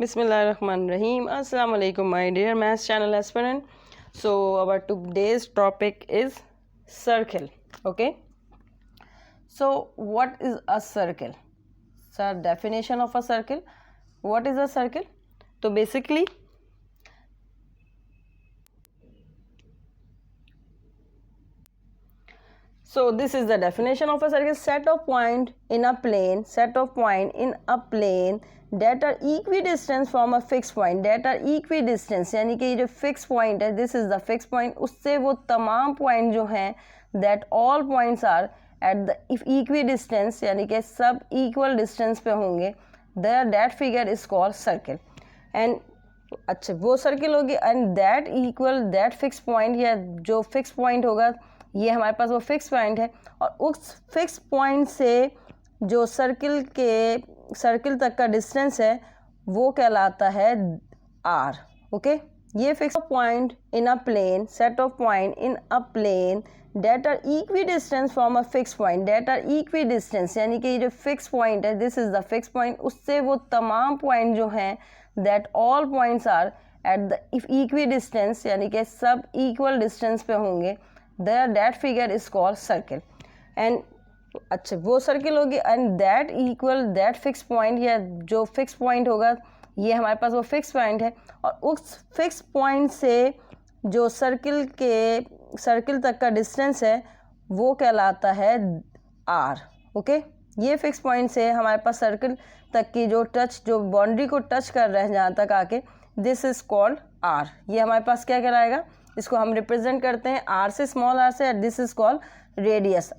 Bismillahirrahmanirrahim. Assalamu alaikum, my dear maths channel aspirant. So our today's topic is circle. Okay. So what is a circle? So definition of a circle. What is a circle? So basically this is the definition of a circle: set of point in a plane that are equidistant from a fixed point, that are equidistant, यानी कि ये जो fixed point है, this is the fixed point, उससे वो तमाम point जो हैं, that all points are at the equidistance, यानी कि सब equal distance पे होंगे, that figure is called circle. And अच्छा वो सर्किल होगी, and that equal that fix point, या जो फिक्स पॉइंट होगा ये हमारे पास वो फिक्स पॉइंट है, और उस फिक्स पॉइंट से जो सर्किल तक का डिस्टेंस है वो कहलाता है आर. ओके. ये fix point in a plane, set of point in a plane that are equidistance from a fix point, that are equidistance, यानी कि ये जो फिक्स पॉइंट है, this is the fix point, उससे वो तमाम पॉइंट जो हैं, that all points are at the equidistance, यानी कि सब इक्वल डिस्टेंस पे होंगे, that figure is called circle. And अच्छा वो सर्किल होगी, and that equal that fix point, या जो फिक्स पॉइंट होगा ये हमारे पास वो फिक्स पॉइंट है, और उस फिक्स पॉइंट से जो सर्किल तक का डिस्टेंस है वो कहलाता है आर. ओके. ये फिक्स पॉइंट से हमारे पास सर्किल तक की जो बाउंड्री को टच कर रहे हैं जहाँ तक आके, दिस इज कॉल्ड आर. ये हमारे पास क्या कहलाएगा, इसको हम रिप्रेजेंट करते हैं आर से, स्मॉल आर से, this is called radius.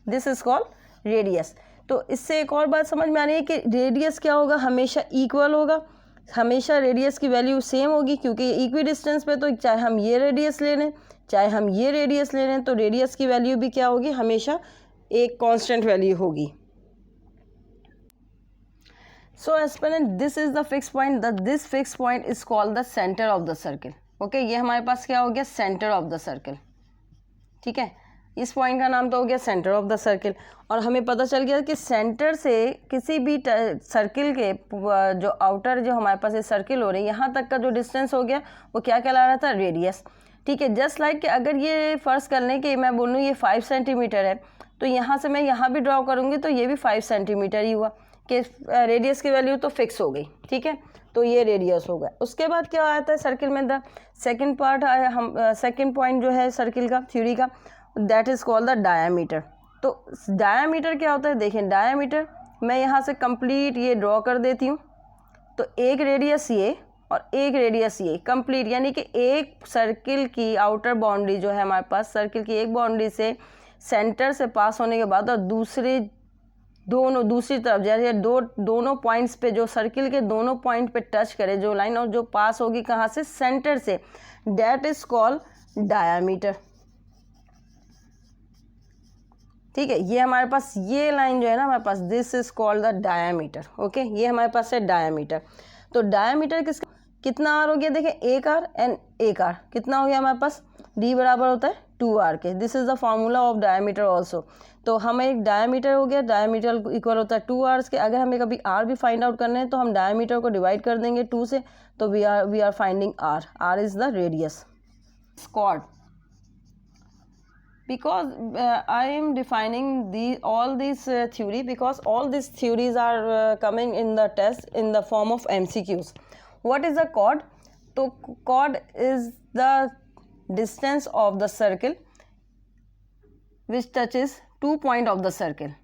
This is called radius. तो इससे एक और बात समझ में आ रही है कि रेडियस क्या होगा, हमेशा इक्वल होगा, हमेशा रेडियस की वैल्यू सेम होगी, क्योंकि इक्वी डिस्टेंस पे तो चाहे हम ये रेडियस ले लें चाहे हम ये रेडियस ले लें, तो रेडियस की वैल्यू भी क्या होगी, हमेशा एक कांस्टेंट वैल्यू होगी. So aspirant, this is the fix point, this fix point is called the centre of the circle. Okay. ये हमारे पास क्या हो गया, सेंटर ऑफ द सर्किल. ठीक है. इस पॉइंट का नाम तो हो गया सेंटर ऑफ द सर्किल. और हमें पता चल गया कि सेंटर से किसी भी सर्किल के जो आउटर जो हमारे पास ये सर्किल हो रही है यहाँ तक का जो डिस्टेंस हो गया वो क्या कहला रहा था, रेडियस. ठीक है. जस्ट लाइक कि अगर ये फर्ज कर लें कि मैं बोलूँ ये 5 सेंटीमीटर है, तो यहाँ से मैं यहाँ भी ड्रॉ करूँगी तो ये भी 5 सेंटीमीटर ही हुआ, कि रेडियस की वैल्यू तो फिक्स हो गई. ठीक है. तो ये रेडियस हो गया. उसके बाद क्या आता है सर्किल में, द सेकंड पार्ट आया, हम सेकंड पॉइंट जो है सर्किल का थ्योरी का, that is called the diameter. तो डायामीटर क्या होता है, देखें डायामीटर मैं यहाँ से कंप्लीट ये ड्रॉ कर देती हूँ, तो एक रेडियस ये और एक रेडियस ये कंप्लीट, यानी कि एक सर्किल की आउटर बाउंड्री जो है हमारे पास, सर्किल की एक बाउंड्री से सेंटर से पास होने के बाद और दूसरी तरफ जैसे दोनों पॉइंट्स पे, जो सर्किल के दोनों पॉइंट पे टच करे जो लाइन, और जो पास होगी कहाँ से, सेंटर से, दैट इज कॉल्ड डायामीटर. ठीक है. ये हमारे पास ये लाइन जो है ना हमारे पास, this is called the diameter. Okay. ये हमारे पास है डायामीटर. तो डायामीटर कितना आर हो गया, देखें एक आर एंड एक आर कितना हो गया हमारे पास, डी बराबर होता है 2r के. This is the formula of diameter also. तो हमें एक डायामीटर हो गया, डायामीटर इक्वल होता है 2r के. अगर हमें कभी r भी फाइंड आउट करना है तो हम डायामीटर को डिवाइड कर देंगे 2 से, तो we are finding r is the radius. Chord, because I am defining all these theory, because all these theories are coming in the test in the form of MCQs. What is a chord? So chord is the distance of the circle which touches 2 points of the circle.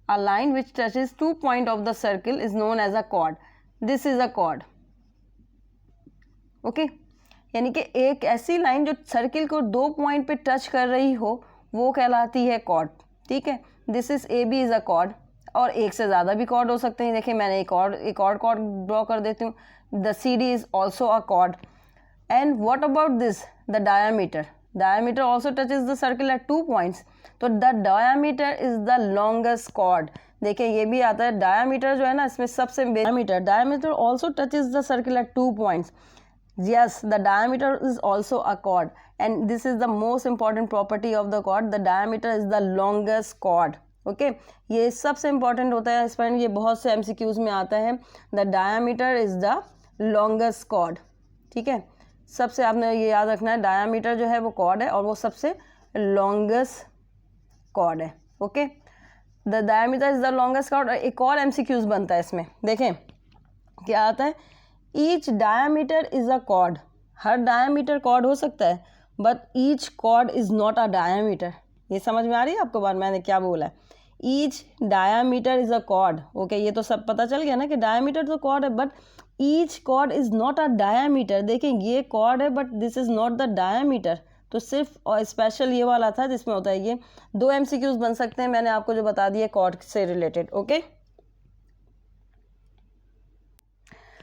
A line which touches 2 points of the circle is known as a chord. This is a chord. Okay. यानी कि एक ऐसी line जो circle को 2 point पे touch कर रही हो वो कहलाती है कॉर्ड. ठीक है. This is A B is a chord, और एक से ज़्यादा भी कॉर्ड हो सकते हैं. देखिए मैंने एक और कॉर्ड ड्रॉ कर देती हूँ, the C D is also a chord. And what about this, the diameter also touches the circle at 2 points. तो the diameter is the longest chord. देखिए ये भी आता है डायामीटर जो है ना, इसमें सबसे diameter also touches the circle at 2 points. Yes, the diameter is also a chord, and this is the most important property of the chord. The diameter is the longest chord. Okay ये सबसे important होता है student, ये बहुत से MCQs में आता है। The diameter is the longest cord, ठीक है, सबसे आपने ये याद रखना है, डायामीटर जो है वो कॉर्ड है और वो सबसे लॉन्गेस्ट कॉर्ड है। Okay the diameter is the longest cord. एक और MCQs बनता है इसमें, देखें क्या आता है, each diameter is a chord. हर डायामीटर कॉर्ड हो सकता है but each chord is not a diameter. ये समझ में आ रही है आपको बात मैंने क्या बोला है, each diameter is a cord. Okay ये तो सब पता चल गया ना कि डायामीटर तो कॉर्ड है but each chord is not a diameter. देखें ये कॉर्ड है but this is not the diameter. तो सिर्फ और स्पेशल ये वाला था जिसमें होता है ये। 2 MCQs बन सकते हैं, मैंने आपको जो बता दिया कॉर्ड से related. Okay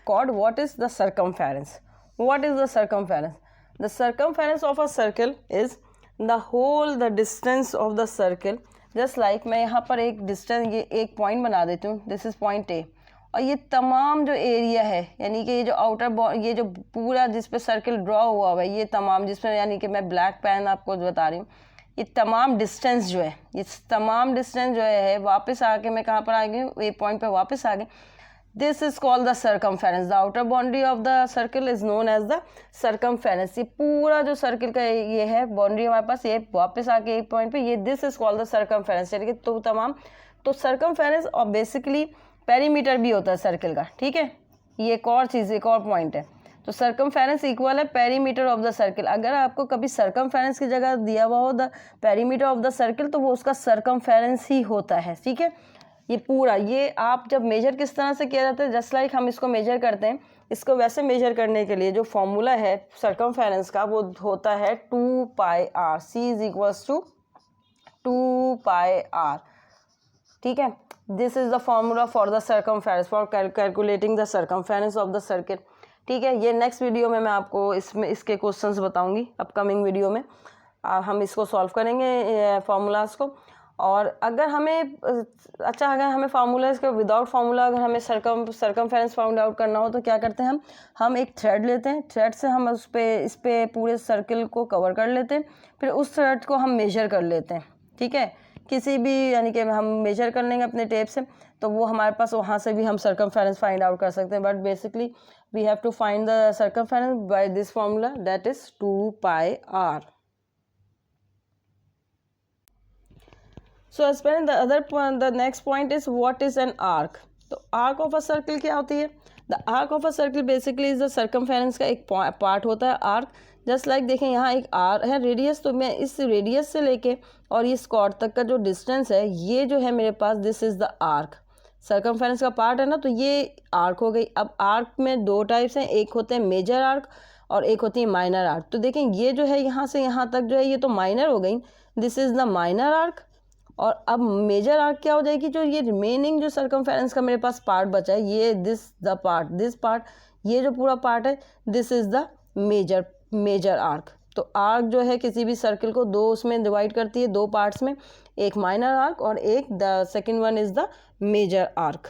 chord, what is the circumference? What is the circumference? The circumference of a circle is the whole the distance of the circle. Just like मैं यहाँ पर एक डिस्टेंस, ये एक पॉइंट बना देती हूँ, दिस इज पॉइंट ए, और ये तमाम जो एरिया है यानी कि ये जो आउटर ये जो पूरा जिस पे सर्कल ड्रॉ हुआ हुआ है, ये तमाम जिसमें यानी कि मैं ब्लैक पेन आपको बता रही हूँ, ये तमाम डिस्टेंस जो है, ये तमाम डिस्टेंस जो है वापस आके मैं कहाँ पर आ गई हूँ, ए पॉइंट पे वापस आ गई। This is called the circumference. The outer boundary of the circle is known as the circumference. ये पूरा जो सर्कल का ये है बाउंड्री हमारे पास, ये वापस आके एक पॉइंट पे, ये this is called the circumference. यानी कि तो तमाम, तो सर्कमफेरेंस और बेसिकली पेरीमीटर भी होता है सर्कल का, ठीक है, ये एक और चीज़, एक और पॉइंट है। तो सर्कमफेरेंस इक्वल है पेरीमीटर ऑफ द सर्कल। अगर आपको कभी सर्कमफेरेंस की जगह दिया हुआ हो the perimeter of the circle तो वो उसका सर्कमफेरेंस ही होता है, ठीक है। ये पूरा, ये आप जब मेजर किस तरह से किया जाता है, जस्ट लाइक हम इसको मेजर करते हैं, इसको वैसे मेजर करने के लिए जो फॉर्मूला है सर्कमफेरेंस का वो होता है 2 पाई r। C इज इक्वल्स टू 2 पाई r, ठीक है। This is the formula for the circumference, for calculating the circumference of the circle, ठीक है। ये नेक्स्ट वीडियो में मैं आपको इसमें इसके क्वेश्चंस बताऊंगी, अपकमिंग वीडियो में हम इसको सॉल्व करेंगे फॉर्मूलाज को। और अगर हमें अगर हमें फार्मूला इसका विदाउट फार्मूला अगर हमें सर्कमफेरेंस फाउंड आउट करना हो तो क्या करते हैं हम एक थ्रेड लेते हैं, थ्रेड से हम इस पे पूरे सर्कल को कवर कर लेते हैं, फिर उस थ्रेड को हम मेजर कर लेते हैं, ठीक है, किसी भी यानी कि हम मेजर कर लेंगे अपने टेप से, तो वो हमारे पास वहाँ से भी हम सर्कमफेरेंस फाइंड आउट कर सकते हैं। But basically we have to find the circumference by this formula, that is 2 pi r। So as the other point, the next point is what is an arc? तो arc of a circle क्या होती है? The arc of a circle basically is the circumference का एक part होता है arc। Just like देखें यहाँ एक r है रेडियस, तो मैं इस रेडियस से लेके और इस कॉर्ड तक का जो डिस्टेंस है ये जो है मेरे पास, this is the arc. Circumference का पार्ट है ना, तो ये आर्क हो गई। अब आर्क में 2 टाइप्स हैं, एक होते हैं मेजर आर्क और एक होती है माइनर आर्क। तो देखें ये जो है यहाँ से यहाँ तक जो है ये तो माइनर हो गई, this is the minor arc. और अब मेजर आर्क क्या हो जाएगी, जो ये रिमेनिंग जो सर्कमफेरेंस का मेरे पास पार्ट बचा है, ये दिस पार्ट, ये जो पूरा पार्ट है, this is the major arc. तो आर्क जो है किसी भी सर्कल को 2 उसमें डिवाइड करती है, 2 पार्ट्स में, एक माइनर आर्क और एक the second one is the major arc.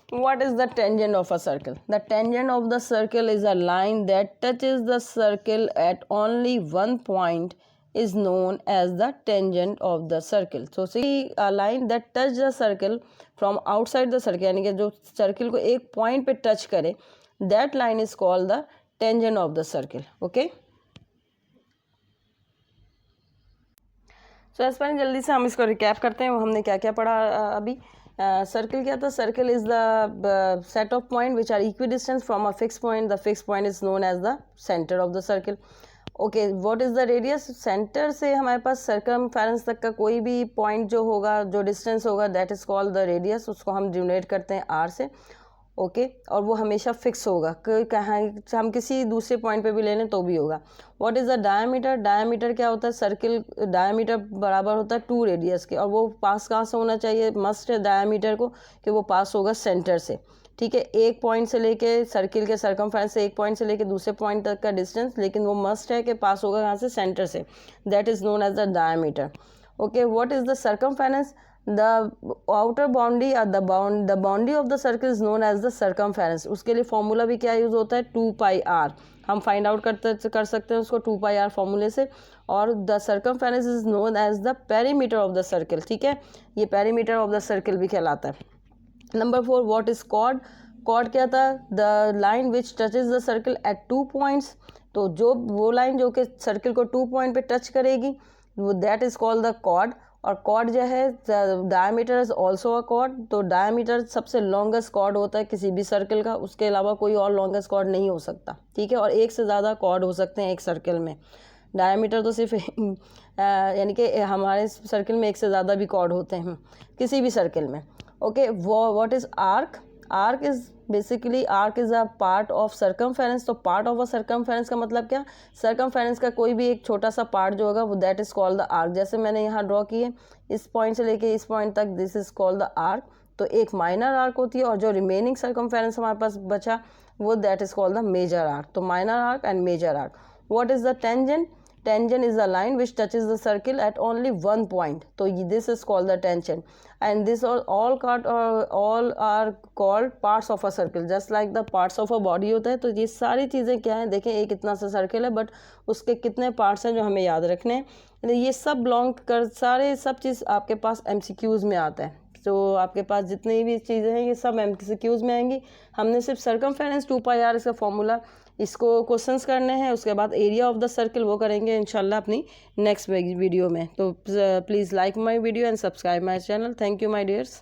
What is the tangent of a circle? The tangent of the circle is a line that touches the circle at only one point is known as the tangent of the circle. So see a line that touch the circle from outside the circle, यानी कि जो circle को एक point पे touch करे, that line is called the tangent of the circle. Okay? So as पर जल्दी से हम इसको रिकैप करते हैं, हमने क्या क्या पढ़ा अभी। सर्कल क्या था? Circle is the set of point which are equidistance from a fix point. The fix point is known as the centre of the circle. Okay, what is the radius? Centre से हमारे पास circumference तक का कोई भी point जो होगा, जो distance होगा, that is called the radius. उसको हम डिनोट करते हैं r से। ओके, और वो हमेशा फिक्स होगा, कहाँ हम किसी दूसरे पॉइंट पे भी ले लें तो भी होगा। What is the diameter? Diameter क्या होता है? सर्किल डायमीटर बराबर होता है 2 रेडियस के, और वो पास कहाँ से होना चाहिए? मस्ट है डायमीटर को कि वो पास होगा सेंटर से, ठीक है। एक पॉइंट से लेके सर्किल के सर्कमफेरेंस से एक पॉइंट से लेके दूसरे पॉइंट तक का डिस्टेंस, लेकिन वो मस्ट है कि पास होगा कहाँ से? सेंटर से। That is known as the diameter. Okay, what is the circumference? The outer boundary the boundary of the circle is known as the circumference. उसके लिए फॉर्मूला भी क्या यूज़ होता है, 2πr। हम फाइंड आउट कर सकते हैं उसको 2πr फॉर्मूले से। और the circumference is known as the perimeter of the circle, ठीक है, ये पेरीमीटर ऑफ द सर्कल भी कहलाता है। Number 4, what is chord. Chord क्या था, the line which touches the circle at 2 points. तो जो वो लाइन जो कि सर्कल को 2 पॉइंट पे टच करेगी वो that is called the chord. और कॉर्ड जो है diameter is also a chord. तो डायमीटर सबसे लॉन्गेस्ट कॉर्ड होता है किसी भी सर्कल का, उसके अलावा कोई और लॉन्गेस्ट कॉर्ड नहीं हो सकता, ठीक है। और एक से ज़्यादा कॉर्ड हो सकते हैं एक सर्कल में। डायमीटर तो सिर्फ यानी कि हमारे सर्कल में एक से ज़्यादा भी कॉर्ड होते हैं किसी भी सर्कल में। Okay, what is arc. Arc is basically arc is a part of circumference. तो पार्ट ऑफ अ सर्कमफेरेंस का मतलब क्या, सर्कमफेरेंस का कोई भी एक छोटा सा पार्ट जो होगा वो that is called the arc. जैसे मैंने यहाँ ड्रॉ किए इस पॉइंट से लेके इस पॉइंट तक, this is called the arc. तो एक माइनर आर्क होती है और जो रिमेनिंग सर्कमफेरेंस हमारे पास बचा वो that is called the major arc. तो minor arc and major arc. What is the tangent. Tangent is a line which touches the circle at only one point. So this is called the tangent, and this all are called parts of a circle. Just like the parts of a body होता है, तो ये सारी चीज़ें क्या हैं, देखें एक इतना सा सर्कल है बट उसके कितने पार्ट्स हैं जो हमें याद रखने हैं। ये सब बिलोंग कर, सारे सब चीज़ आपके पास MCQs में आता है। तो आपके पास जितनी भी चीज़ें हैं ये सब MCQs में आएंगी। हमने सिर्फ सर्कमफेरेंस 2πr इसका फॉर्मूला इसको क्वेश्चंस करने हैं, उसके बाद एरिया ऑफ द सर्कल वो करेंगे इंशाल्लाह अपनी नेक्स्ट वीडियो में। तो please like my video and subscribe my channel. Thank you my dears.